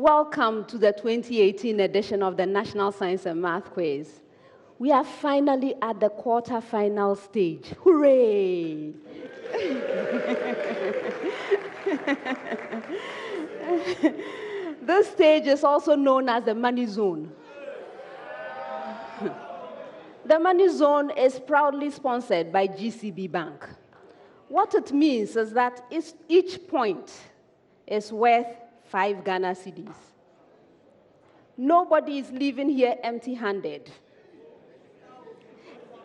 Welcome to the 2018 edition of the National Science and Math Quiz. We are finally at the quarter-final stage. Hooray! This stage is also known as the money zone. The money zone is proudly sponsored by GCB Bank. What it means is that each point is worth 5 Ghana cedis. Nobody is leaving here empty-handed,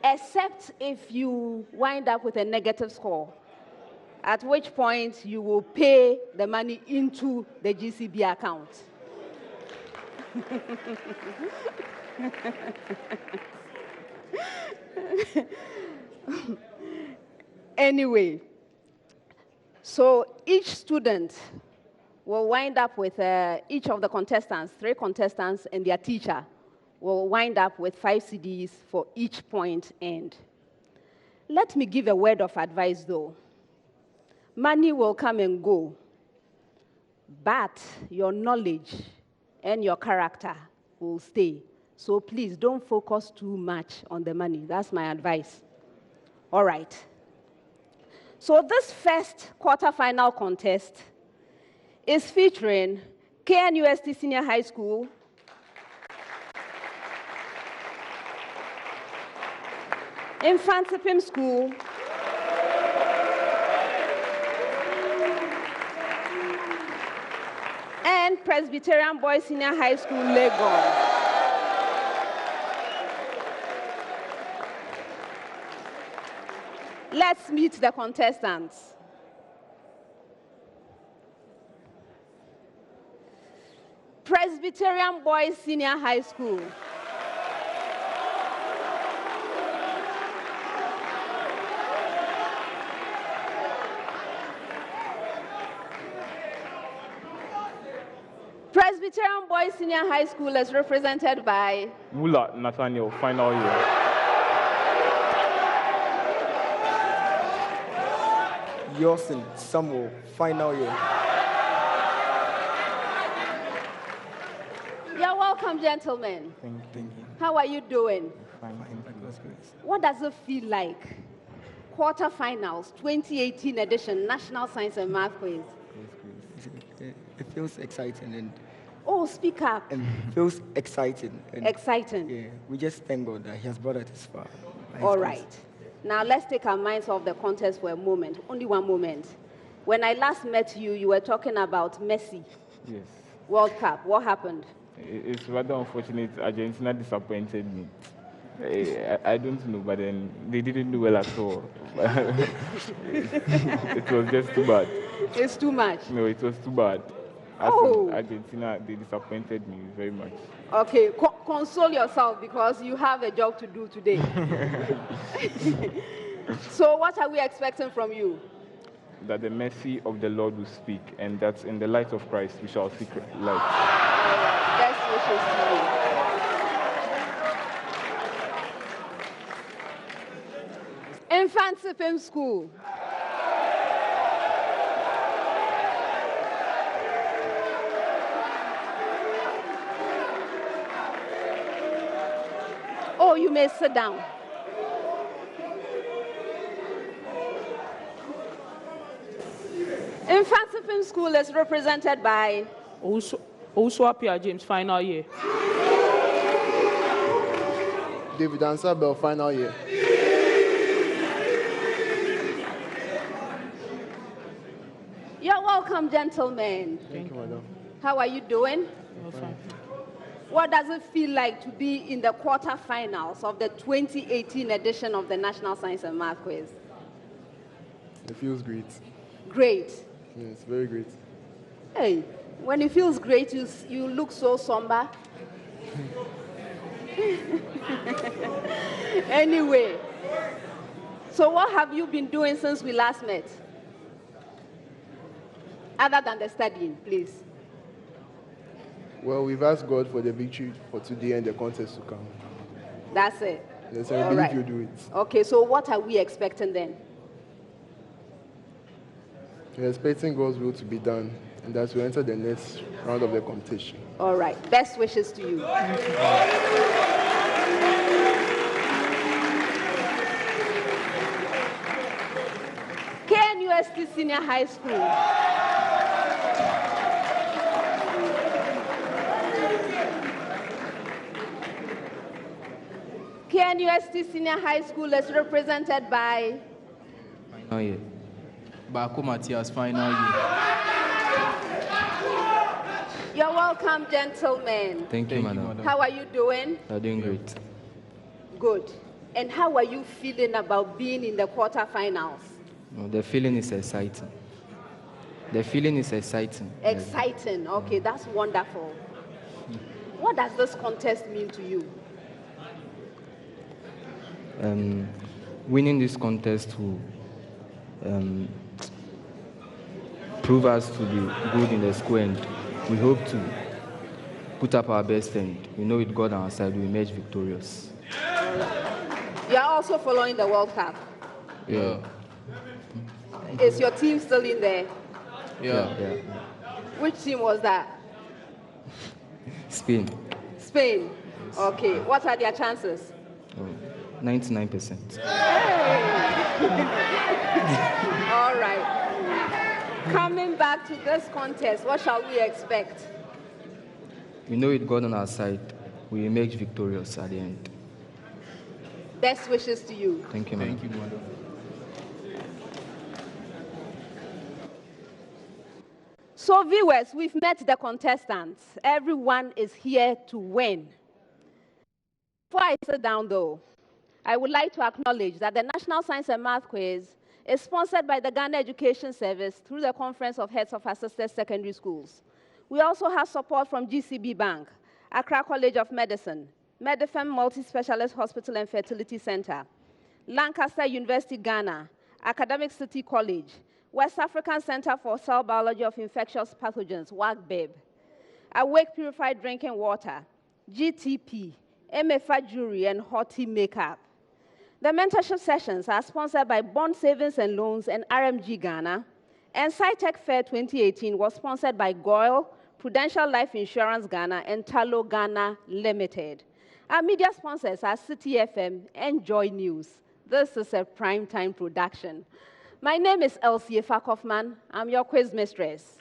except if you wind up with a negative score, at which point you will pay the money into the GCB account. Anyway, so each student will wind up with, each of the contestants, 3 contestants and their teacher, will wind up with 5 CDs for each point earned. Let me give a word of advice though. Money will come and go, but your knowledge and your character will stay. So please don't focus too much on the money. That's my advice. All right. So this first quarterfinal contest is featuring KNUST Senior High School, Mfantsipim School, and Presbyterian Boys Senior High School, Legon. Let's meet the contestants. Presbyterian Boys Senior High School. Presbyterian Boys Senior High School is represented by Mula Nathaniel, final year. Yosin Samuel, final year. You're welcome, gentlemen. Thank you. How are you doing? Fine. What does it feel like? Quarterfinals, 2018 edition, National Science and Math Quiz. It feels exciting and. Oh, speak up. And feels exciting. And exciting. Yeah, we just thank God that He has brought us this far. All right. Now let's take our minds off the contest for a moment. Only one moment. When I last met you, you were talking about Messi. Yes. World Cup. What happened? It's rather unfortunate. Argentina disappointed me. I don't know, but then they didn't do well at all. It was just too bad. It's too much. No, it was too bad. Argentina, they disappointed me very much. Okay, console yourself because you have a job to do today. So what are we expecting from you? That the mercy of the Lord will speak, and that in the light of Christ we shall seek light. Best wishes to you. Mfantsipim School. Oh, you may sit down. Mfantsipim School is represented by Oswapia James, final year. David Adisadel, final year. You're welcome, gentlemen. Thank you, madam. How are you doing? Fine. What does it feel like to be in the quarterfinals of the 2018 edition of the National Science and Math Quiz? It feels great. Great. Yes, very great. Hey, when it feels great, you look so somber. Anyway, so what have you been doing since we last met? Other than the studying, please. Well, we've asked God for the victory for today and the contest to come. That's it. Yes, I believe you do it. Okay, so what are we expecting then? We're expecting God's will to be done and that we enter the next round of the competition. All right. Best wishes to you. KNUST Senior High School. KNUST Senior High School is represented by Final year. Bako Matthias, final year. You're welcome, gentlemen. Thank you, madam. How are you doing? You're doing great. Good. And how are you feeling about being in the quarterfinals? No, the feeling is exciting. The feeling is exciting. Exciting. Okay, that's wonderful. What does this contest mean to you? Winning this contest will prove us to be good in the school, and we hope to put up our best, and we know with God on our side we emerge victorious. You are also following the World Cup. Yeah. Is your team still in there? Yeah. Which team was that? Spain. Spain. Okay. What are their chances? 99%. All right. Coming back to this contest, what shall we expect? We know with God on our side, we emerge victorious at the end. Best wishes to you. Thank you, madam. Thank you, madam. So viewers, we've met the contestants. Everyone is here to win. Before I sit down though, I would like to acknowledge that the National Science and Math Quiz is sponsored by the Ghana Education Service through the Conference of Heads of Assisted Secondary Schools. We also have support from GCB Bank, Accra College of Medicine, Medifem Multi-Specialist Hospital and Fertility Center, Lancaster University, Ghana, Academic City College, West African Center for Cell Biology of Infectious Pathogens, WACBIB, Awake Purified Drinking Water, GTP, MFA Jewelry, and Hoti Makeup. The mentorship sessions are sponsored by Bond Savings and Loans and RMG Ghana, and SciTech Fair 2018 was sponsored by Goyle, Prudential Life Insurance Ghana, and Talo Ghana Limited. Our media sponsors are City FM and Joy News. This is a primetime production. My name is Elsie Fakofman. I'm your quiz mistress.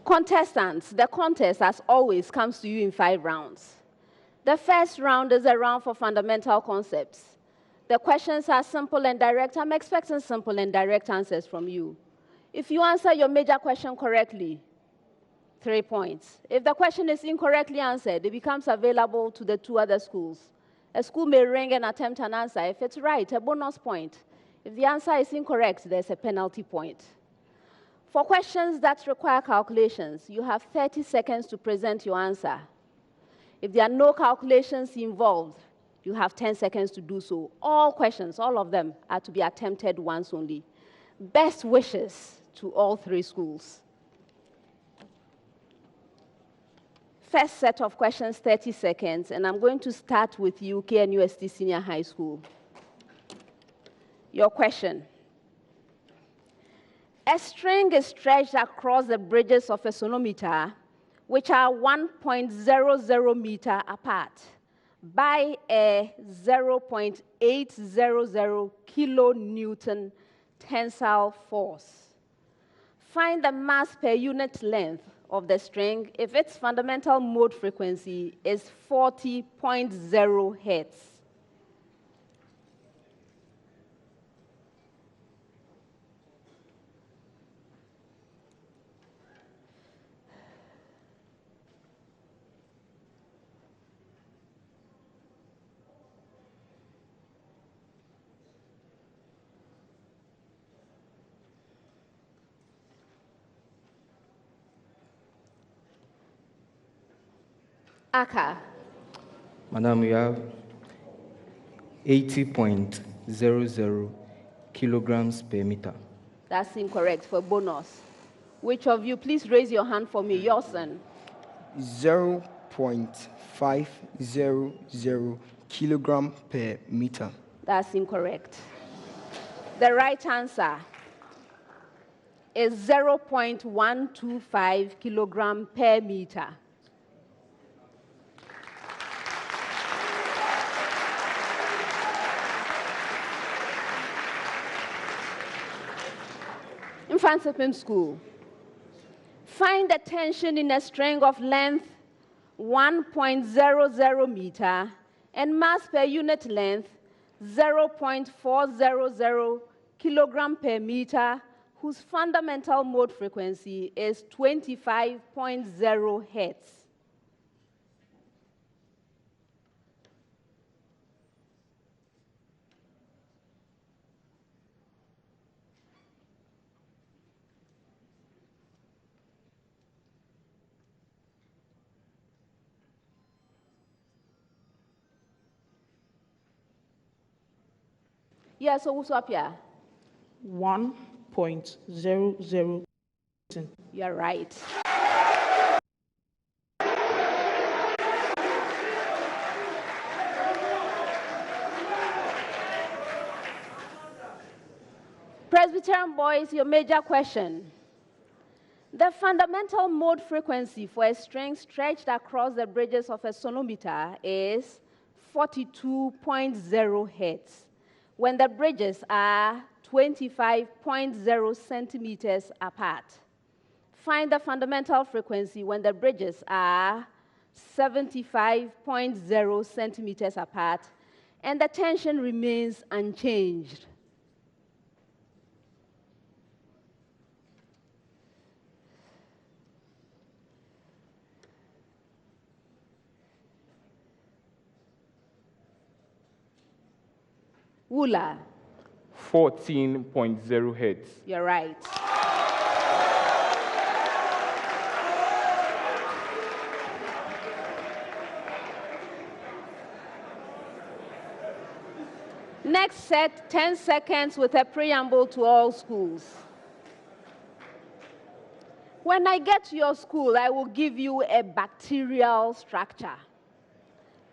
Contestants, the contest, as always, comes to you in 5 rounds. The first round is a round for fundamental concepts. The questions are simple and direct. I'm expecting simple and direct answers from you. If you answer your major question correctly, 3 points. If the question is incorrectly answered, it becomes available to the 2 other schools. A school may ring and attempt an answer. If it's right, a bonus point. If the answer is incorrect, there's a penalty point. For questions that require calculations, you have 30 seconds to present your answer. If there are no calculations involved, you have 10 seconds to do so. All questions, all of them, are to be attempted once only. Best wishes to all three schools. First set of questions, 30 seconds, and I'm going to start with you, KNUST Senior High School. Your question. A string is stretched across the bridges of a sonometer, which are 1.00 meter apart, by a 0.800 kilonewton tensile force. Find the mass per unit length of the string if its fundamental mode frequency is 40.0 hertz. Aka. Madam, we have 80.00 kilograms per meter. That's incorrect for bonus. Which of you, please raise your hand for me, your son. 0.500 kilogram per meter. That's incorrect. The right answer is 0.125 kilogram per meter. Mfantsipim School. Find the tension in a string of length 1.00 meter and mass per unit length 0.400 kilogram per meter, whose fundamental mode frequency is 25.0 hertz. Yes, so what's up here? 1.00. You're right. Presbyterian boys, your major question. The fundamental mode frequency for a string stretched across the bridges of a sonometer is 42.0 hertz, when the bridges are 25.0 centimeters apart. Find the fundamental frequency when the bridges are 75.0 centimeters apart and the tension remains unchanged. Wula. 14.0 hertz. You're right. Next set, 10 seconds with a preamble to all schools. When I get to your school, I will give you a bacterial structure.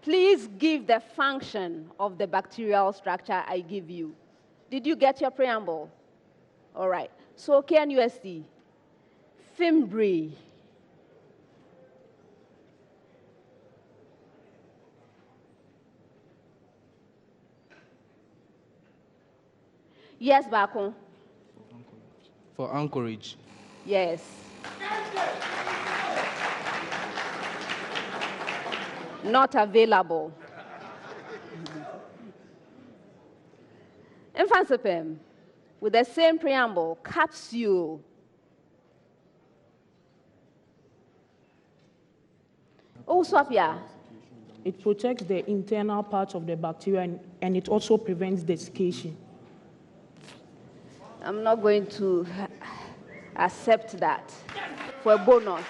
Please give the function of the bacterial structure I give you. Did you get your preamble? All right. So KNUST, fimbriae. Yes, Bako. For anchorage. Yes. Not available. Mfantsipim, with the same preamble, capsule. Oswapia. It protects the internal parts of the bacteria and it also prevents desiccation. I'm not going to accept that for a bonus.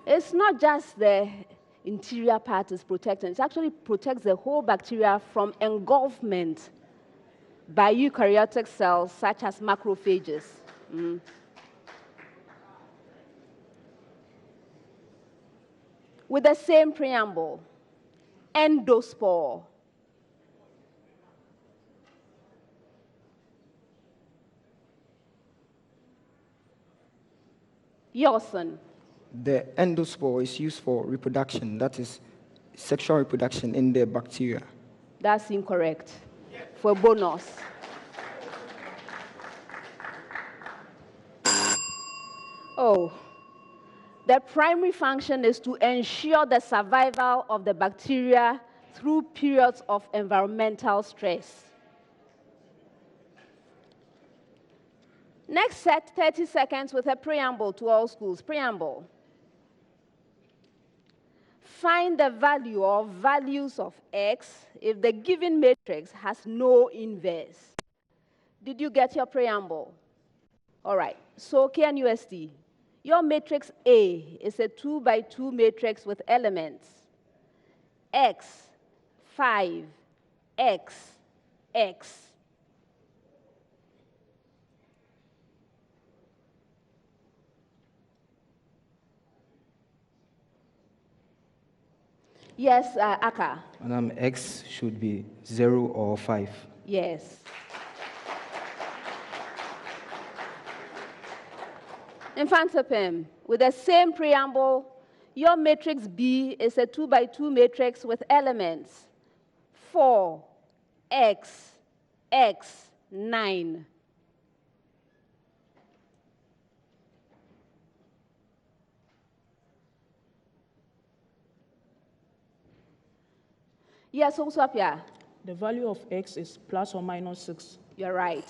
It's not just the interior part is protected. It actually protects the whole bacteria from engulfment by eukaryotic cells such as macrophages. With the same preamble, endospore. Yourson. The endospore is used for reproduction, that is sexual reproduction in the bacteria. That's incorrect. For bonus. Oh, the primary function is to ensure the survival of the bacteria through periods of environmental stress. Next set, 30 seconds with a preamble to all schools. Preamble. Find the value or values of X if the given matrix has no inverse. Did you get your preamble? All right. So KNUST, your matrix A is a 2 by 2 matrix with elements X, 5, X, X. Yes, Aka. Madam, X should be 0 or 5. Yes. Mfantsipim, with the same preamble, your matrix B is a 2 by 2 matrix with elements 4, X, X, 9. Yes, also up here. The value of X is plus or minus 6. You're right.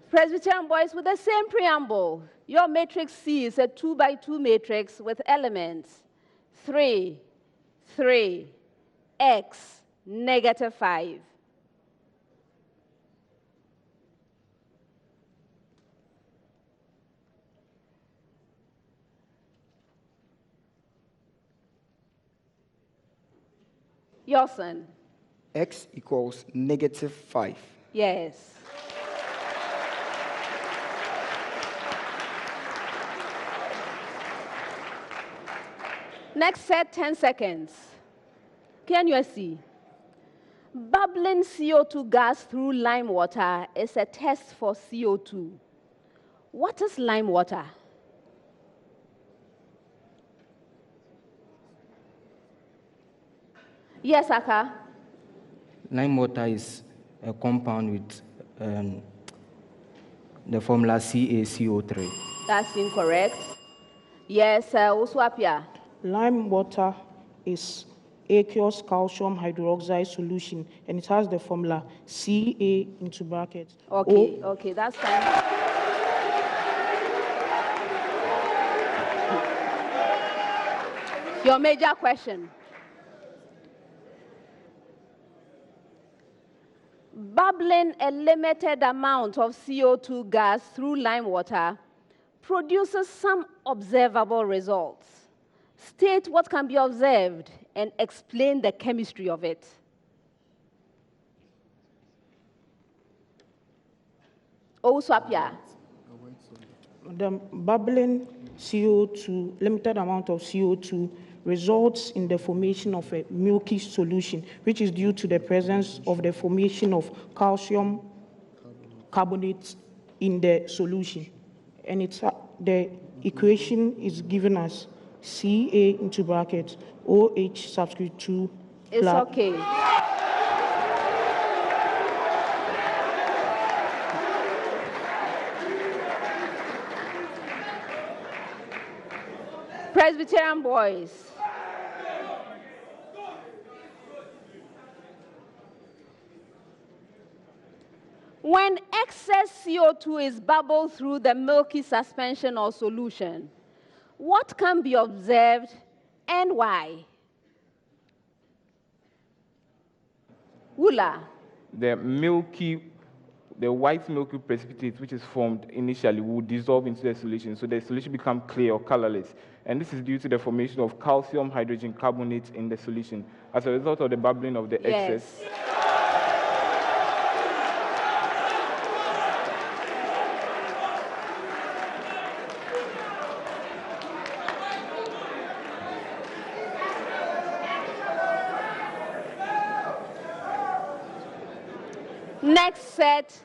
Presbyterian boys, with the same preamble, your matrix C is a 2 by 2 matrix with elements 3, 3, X, negative 5. Yourson. X equals negative 5. Yes. Next set, 10 seconds. Can you see? Bubbling CO2 gas through lime water is a test for CO2. What is lime water? Yes, Aka. Lime water is a compound with the formula CaCO3. That's incorrect. Yes, Uswapia. Lime water is aqueous calcium hydroxide solution, and it has the formula Ca into brackets. Okay, okay, that's fine. Your major question. Bubbling a limited amount of CO2 gas through lime water produces some observable results. State what can be observed and explain the chemistry of it. Oswapia. The bubbling CO2, limited amount of CO2, results in the formation of a milky solution, which is due to the presence of the formation of calcium carbonate in the solution. And the equation is given as Ca into brackets OH subscript 2. It's okay. Presbyterian boys. When excess CO2 is bubbled through the milky suspension or solution, what can be observed and why? Wula. The milky the white milky precipitate, which is formed initially, will dissolve into the solution, so the solution becomes clear or colorless. And this is due to the formation of calcium hydrogen carbonate in the solution as a result of the bubbling of the excess. Next set,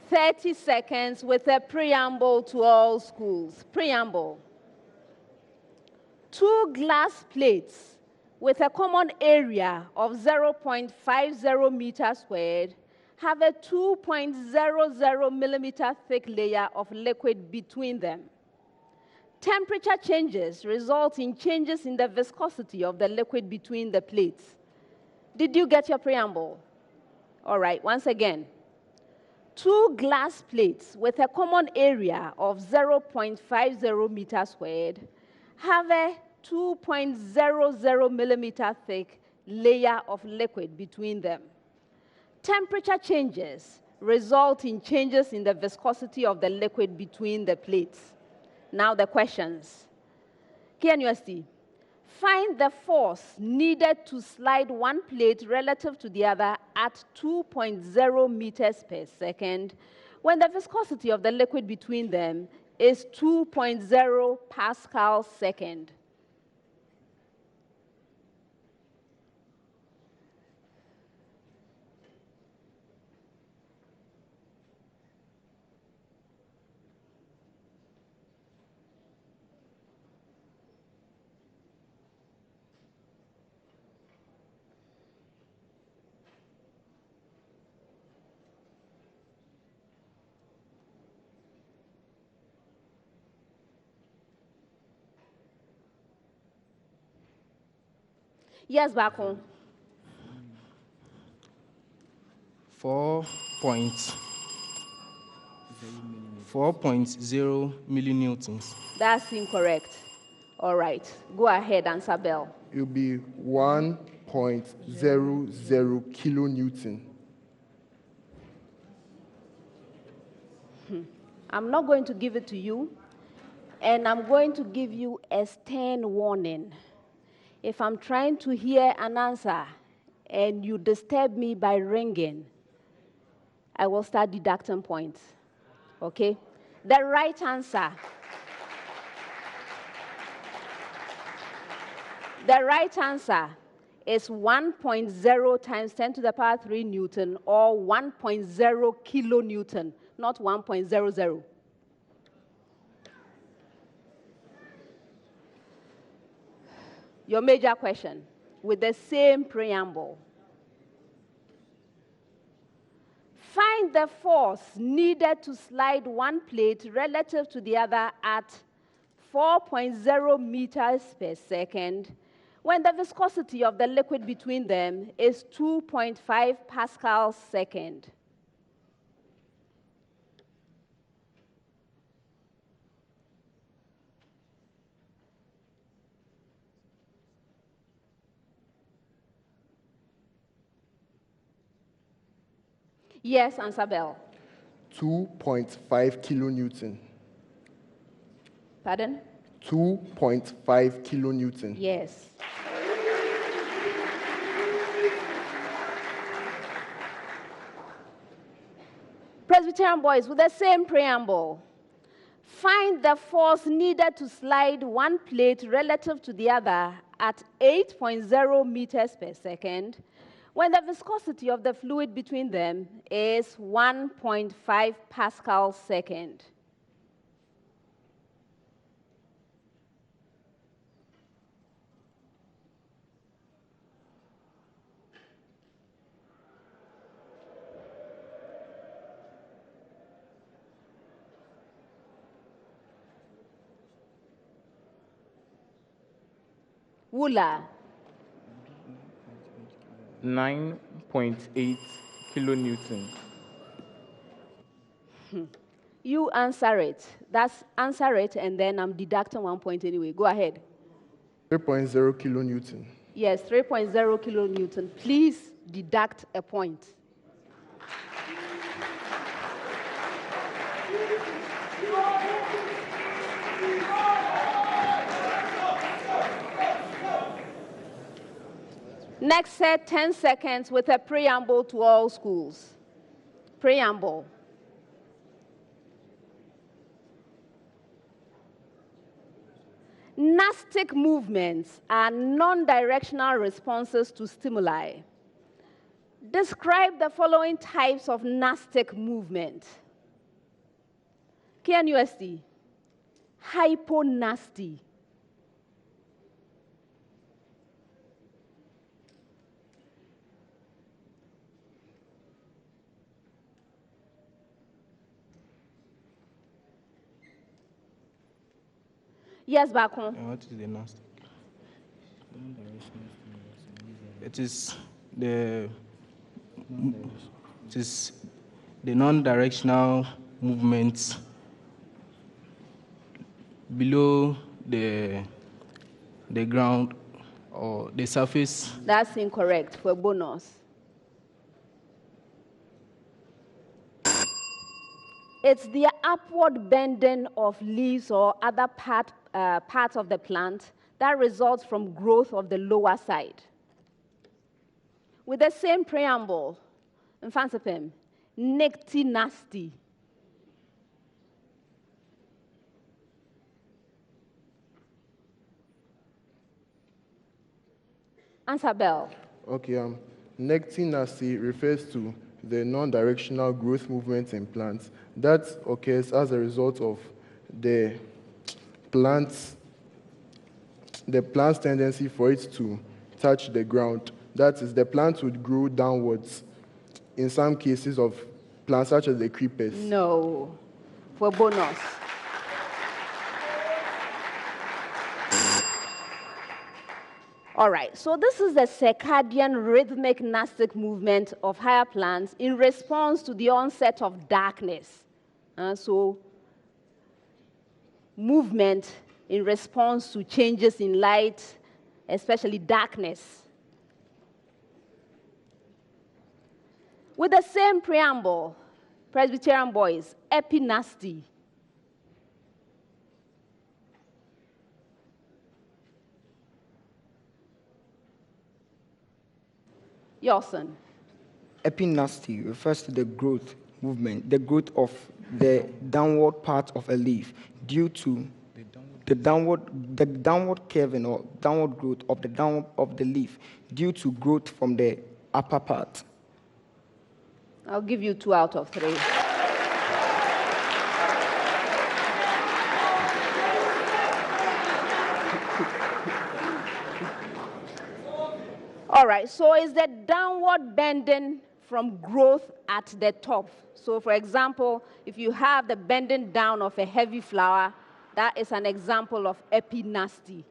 30 seconds with a preamble to all schools. Preamble. 2 glass plates with a common area of 0.50 meters squared have a 2.00 millimeter thick layer of liquid between them. Temperature changes result in changes in the viscosity of the liquid between the plates. Did you get your preamble? All right, once again. 2 glass plates with a common area of 0.50 meters squared have a 2.00 millimeter thick layer of liquid between them. Temperature changes result in changes in the viscosity of the liquid between the plates. Now the questions. KNUST, find the force needed to slide one plate relative to the other at 2.0 meters per second when the viscosity of the liquid between them is 2.0 pascals second. Yes, back on. 4.0 millinewtons. That's incorrect. All right, go ahead, Adisadel. It will be 1.00 kilonewton. I'm not going to give it to you, and I'm going to give you a stern warning. If I'm trying to hear an answer and you disturb me by ringing, I will start deducting points. Okay? The right answer. The right answer is 1.0 times 10 to the power 3 Newton, or 1.0 kilonewton, not 1.00. Your major question, with the same preamble. Find the force needed to slide one plate relative to the other at 4.0 meters per second when the viscosity of the liquid between them is 2.5 pascals second. Yes, Adisadel. 2.5 kilonewton. Pardon? 2.5 kilonewton. Yes. Presbyterian boys, with the same preamble. Find the force needed to slide one plate relative to the other at 8.0 meters per second when the viscosity of the fluid between them is 1.5 pascals second. Wula. 9.8 kilonewton. You answer it. That's answer it, and then I'm deducting 1 point anyway. Go ahead. 3.0 kilonewton. Yes, 3.0 kilonewton. Please deduct a point. Next set, 10 seconds with a preamble to all schools. Preamble. Gnostic movements are non-directional responses to stimuli. Describe the following types of Gnostic movement. KNUST, hyponasty. Yes, Bakon. What is the Gnostic? It is the non-directional movements below the ground or the surface. That's incorrect for bonus. It's the upward bending of leaves or other parts of the plant that results from growth of the lower side. With the same preamble, Mfantsipim, nasty. Answer bell. Okay, nasty refers to the non-directional growth movements in plants that occurs as a result of the plant's tendency for it to touch the ground. That is, the plant would grow downwards in some cases of plants such as the creepers. No, for bonus. All right, so this is the circadian rhythmic Gnostic movement of higher plants in response to the onset of darkness. So movement in response to changes in light, especially darkness. With the same preamble, Presbyterian boys, epinasty. Yawson. Epinasty refers to the growth movement, the growth of the downward part of a leaf due to the downward curving or downward growth of the leaf due to growth from the upper part. I'll give you 2 out of 3. All right, so it's the downward bending from growth at the top. So for example, if you have the bending down of a heavy flower, that is an example of epinasty.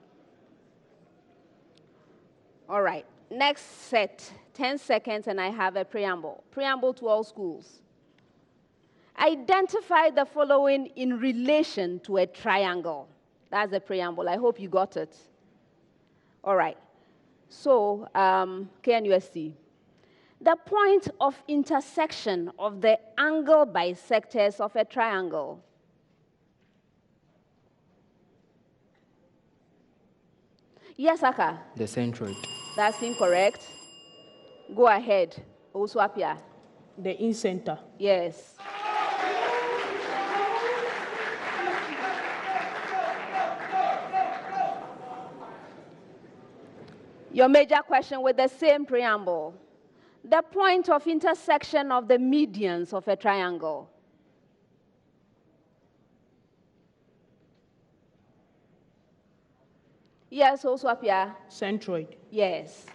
All right, next set, 10 seconds, and I have a preamble. Preamble to all schools. Identify the following in relation to a triangle. That's the preamble. I hope you got it. All right. So, KNUST. The point of intersection of the angle bisectors of a triangle. Yes, Aka? The centroid. That's incorrect. Go ahead. Also up here. The incenter. Yes. Your major question with the same preamble. The point of intersection of the medians of a triangle. Yes, also up here. Centroid. Yes.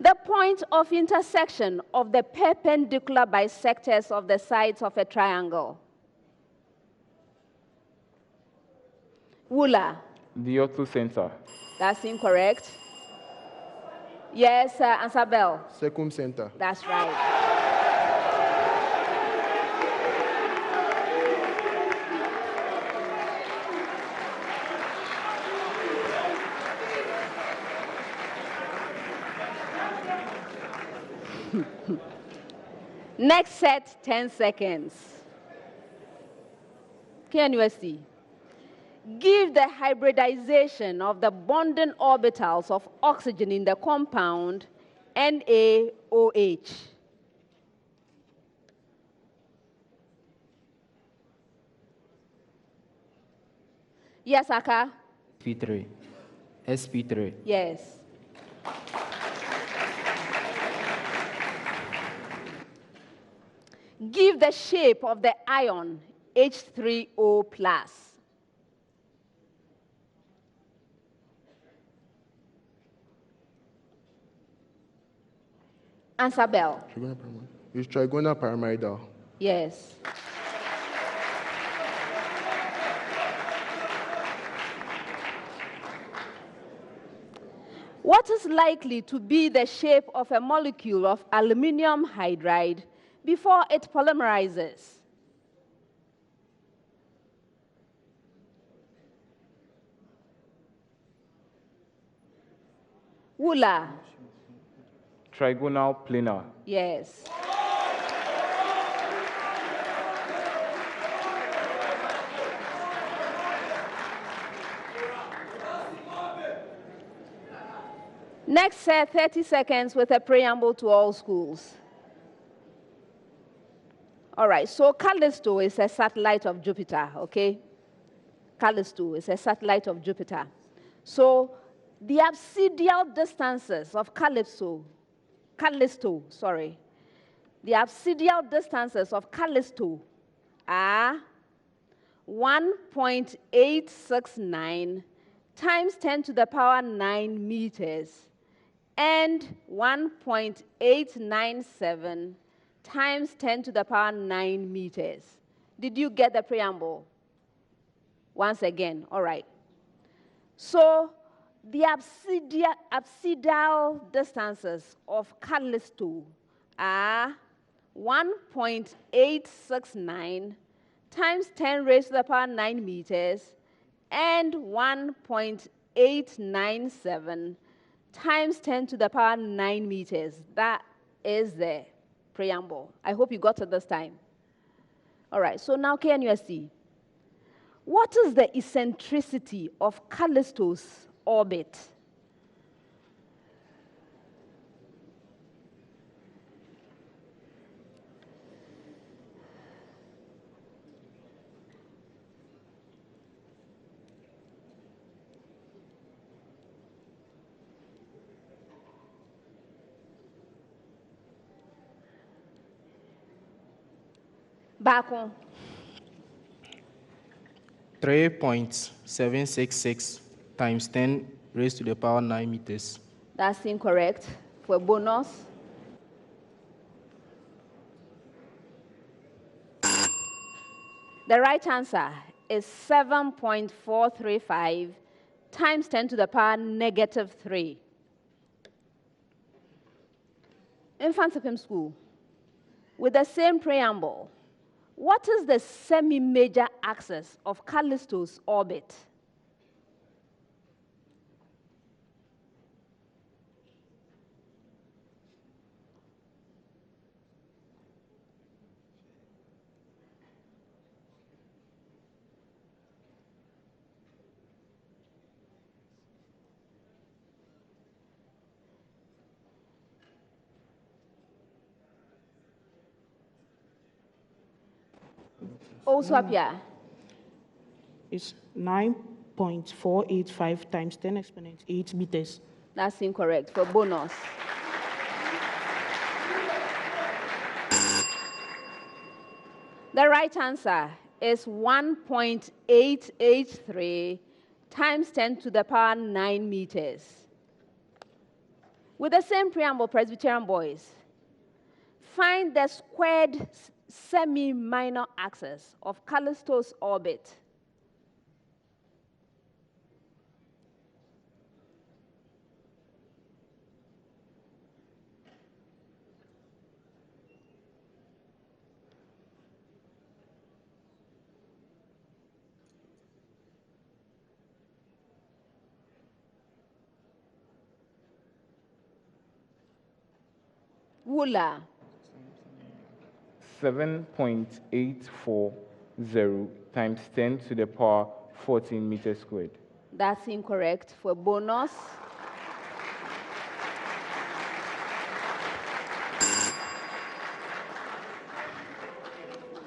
The point of intersection of the perpendicular bisectors of the sides of a triangle. Wula. The orthocenter. That's incorrect. Yes, Ansabel. Circumcenter. That's right. Next set, 10 seconds. KNUST. Give the hybridization of the bonding orbitals of oxygen in the compound NaOH. Yes, Aka? P3. SP3. Yes. Give the shape of the ion H3O+. Answer bell. It's trigonal pyramidal. Yes. What is likely to be the shape of a molecule of aluminum hydride before it polymerizes? Wula. Trigonal planar. Yes. Next set, 30 seconds with a preamble to all schools. All right, so Callisto is a satellite of Jupiter, okay? Callisto is a satellite of Jupiter. So the absidial distances of Callisto, the absidial distances of Callisto are 1.869 times 10 to the power 9 meters and 1.897 times 10 to the power 9 meters. Did you get the preamble? Once again, all right. So the absidial distances of Callisto are 1.869 times 10 raised to the power 9 meters and 1.897 times 10 to the power 9 meters. That is the preamble. I hope you got it this time. All right, so now KNUST. What is the eccentricity of Callisto's orbit? Back on. 3.766 times 10 raised to the power 9 meters. That's incorrect. For bonus. The right answer is 7.435 times 10 to the power negative 3. Mfantsipim School, with the same preamble, what is the semi-major axis of Callisto's orbit? Also appear. It's 9.485 times 10 exponent 8 meters. That's incorrect. For bonus. The right answer is 1.883 times 10 to the power 9 meters. With the same preamble, Presbyterian boys, find the squared semi-minor axis of Callisto's orbit. Wula. 7.840 times 10 to the power 14 meters squared. That's incorrect. For bonus,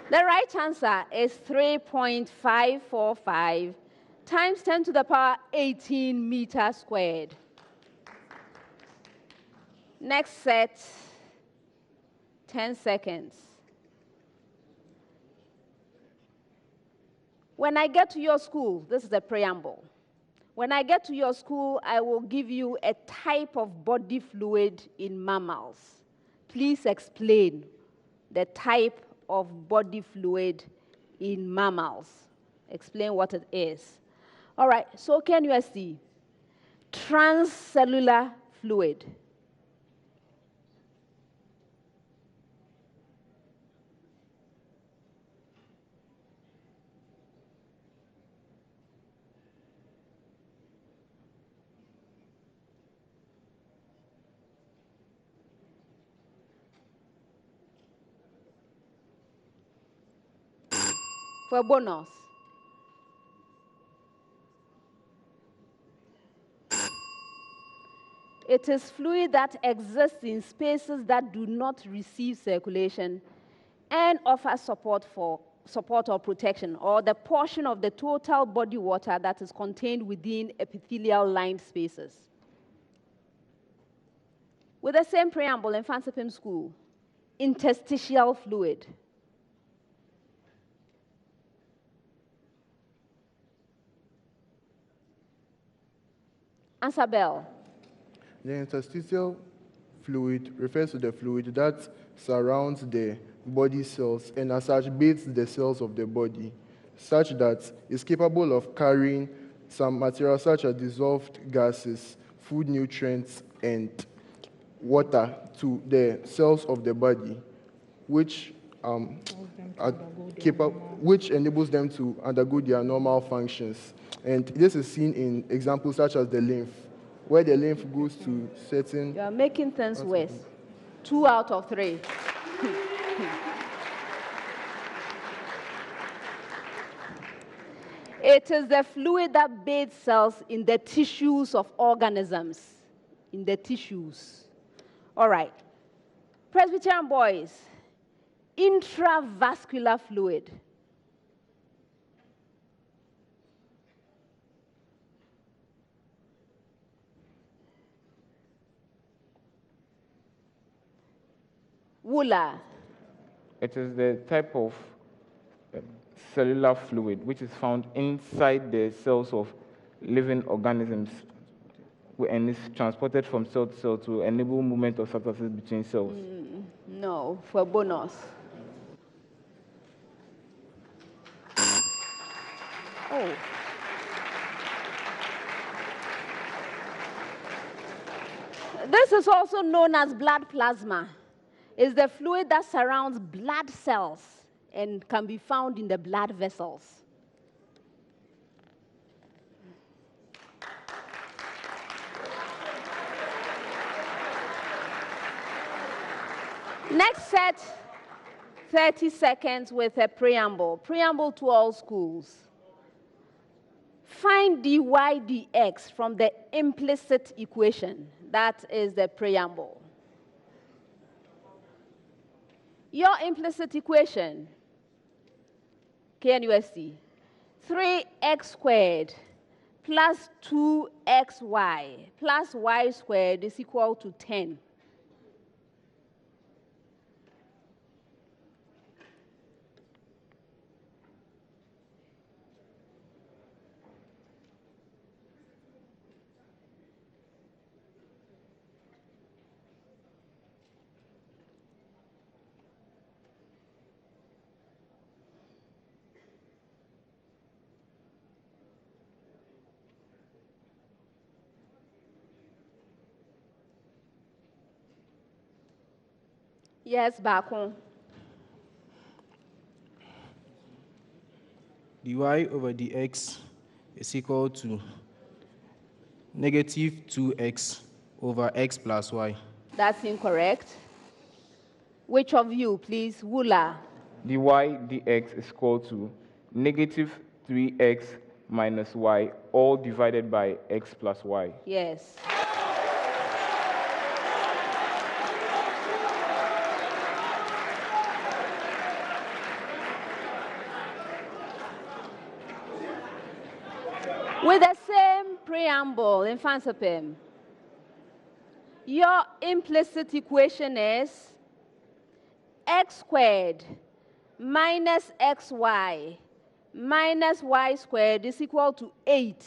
the right answer is 3.545 times 10 to the power 18 meters squared. Next set, 10 seconds. When I get to your school, this is the preamble. When I get to your school, I will give you a type of body fluid in mammals. Please explain the type of body fluid in mammals. Explain what it is. All right, so KNUST, transcellular fluid. For bonus, it is fluid that exists in spaces that do not receive circulation and offers support or protection, or the portion of the total body water that is contained within epithelial-lined spaces. With the same preamble in Mfantsipim School, interstitial fluid. Astronomy. The interstitial fluid refers to the fluid that surrounds the body cells and as such bathes the cells of the body, such that it's capable of carrying some materials such as dissolved gases, food nutrients, and water to the cells of the body, which which enables them to undergo their normal functions. And this is seen in examples such as the lymph, where the lymph goes to certain... You are making things worse. 2 out of 3. It is the fluid that bathes cells in the tissues of organisms. In the tissues. All right. Presbyterian boys, intravascular fluid. Wula. It is the type of cellular fluid which is found inside the cells of living organisms and is transported from cell to cell to enable movement of substances between cells. No, for bonus. Oh. This is also known as blood plasma. It's the fluid that surrounds blood cells and can be found in the blood vessels. Next set, 30 seconds with a preamble. Preamble to all schools. Find dy dx from the implicit equation. That is the preamble. Your implicit equation, KNUST, 3x squared plus 2xy plus y squared is equal to 10. Yes, Bakun. dy over dx is equal to negative 2x over x plus y. That's incorrect. Which of you, please? Wula. dy dx is equal to negative 3x minus y, all divided by x plus y. Yes. With the same preamble, Mfantsipim, your implicit equation is x squared minus xy minus y squared is equal to 8.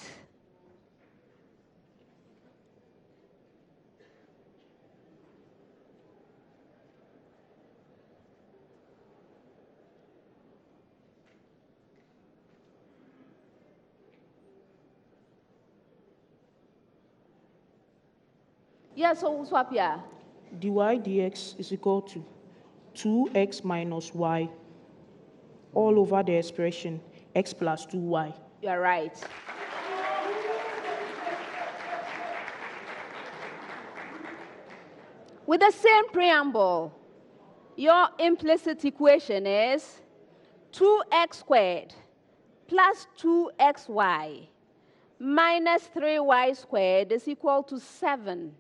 Yes, so swap here. dy dx is equal to 2x minus y all over the expression x plus 2y. You're right. With the same preamble, your implicit equation is 2x squared plus 2xy minus 3y squared is equal to 7.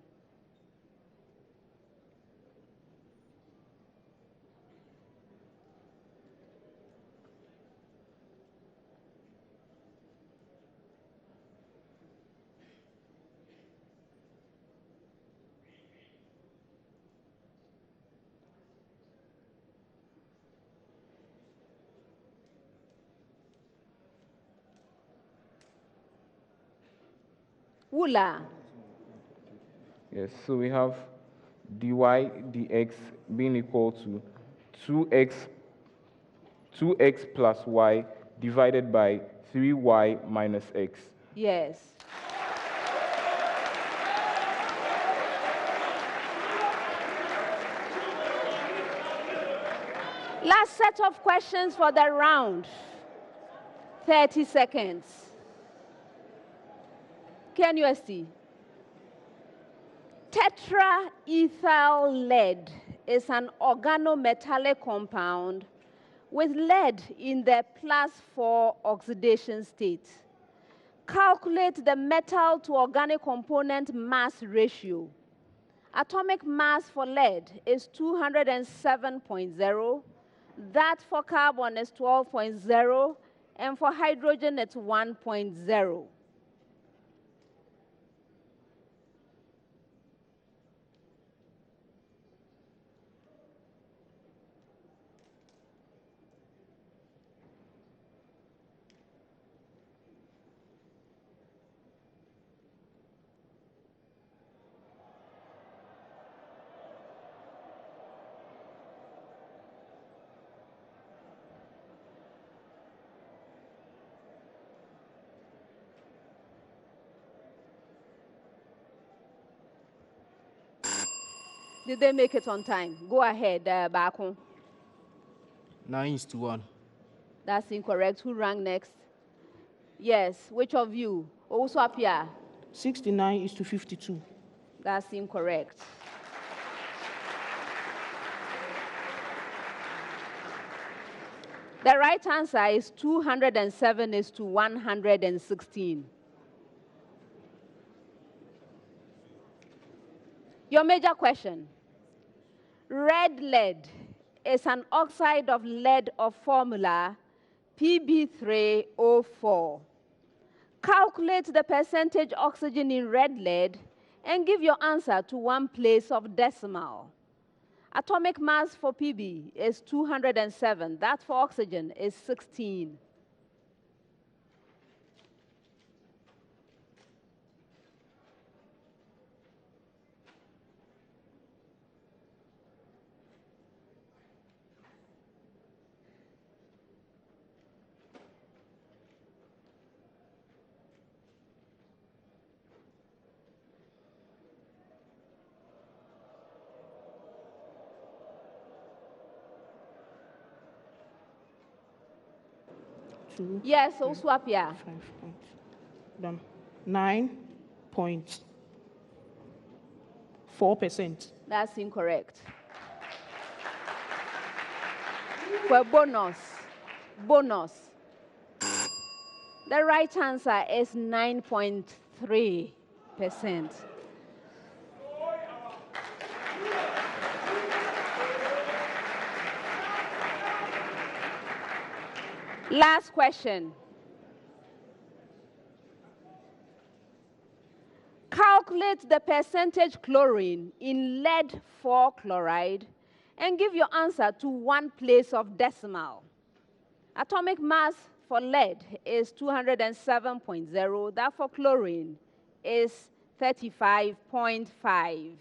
Wula. Yes, so we have dy dx being equal to 2x plus y divided by 3y minus x. Yes. Last set of questions for the round. 30 seconds. KNUST. Tetraethyl lead is an organometallic compound with lead in the +4 oxidation state. Calculate the metal to organic component mass ratio. Atomic mass for lead is 207.0. That for carbon is 12.0. And for hydrogen, it's 1.0. Did they make it on time? Go ahead, Bakun. 9:1. That's incorrect. Who rang next? Yes, which of you? Also up here. 69:52. That's incorrect. The right answer is 207:116. Your major question. Red lead is an oxide of lead of formula Pb3O4. Calculate the percentage oxygen in red lead and give your answer to one place of decimal. Atomic mass for Pb is 207. That for oxygen is 16. Yes, so swap here. 5 points. Done. 9.4%. That's incorrect. For bonus. Bonus. The right answer is 9.3%. Last question. Calculate the percentage chlorine in lead 4 chloride and give your answer to 1 place of decimal. Atomic mass for lead is 207.0. That for chlorine is 35.5.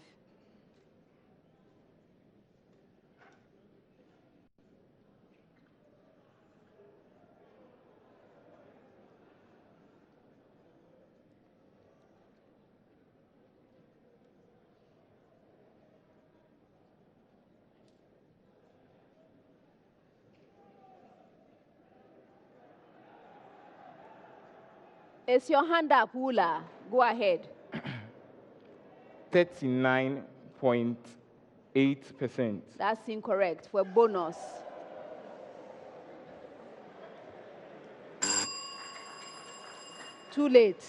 Is your hand up, Hula? Go ahead. 39.8%. That's incorrect for bonus. Too late.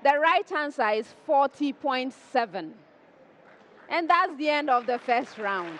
The right answer is 40.7. And that's the end of the first round.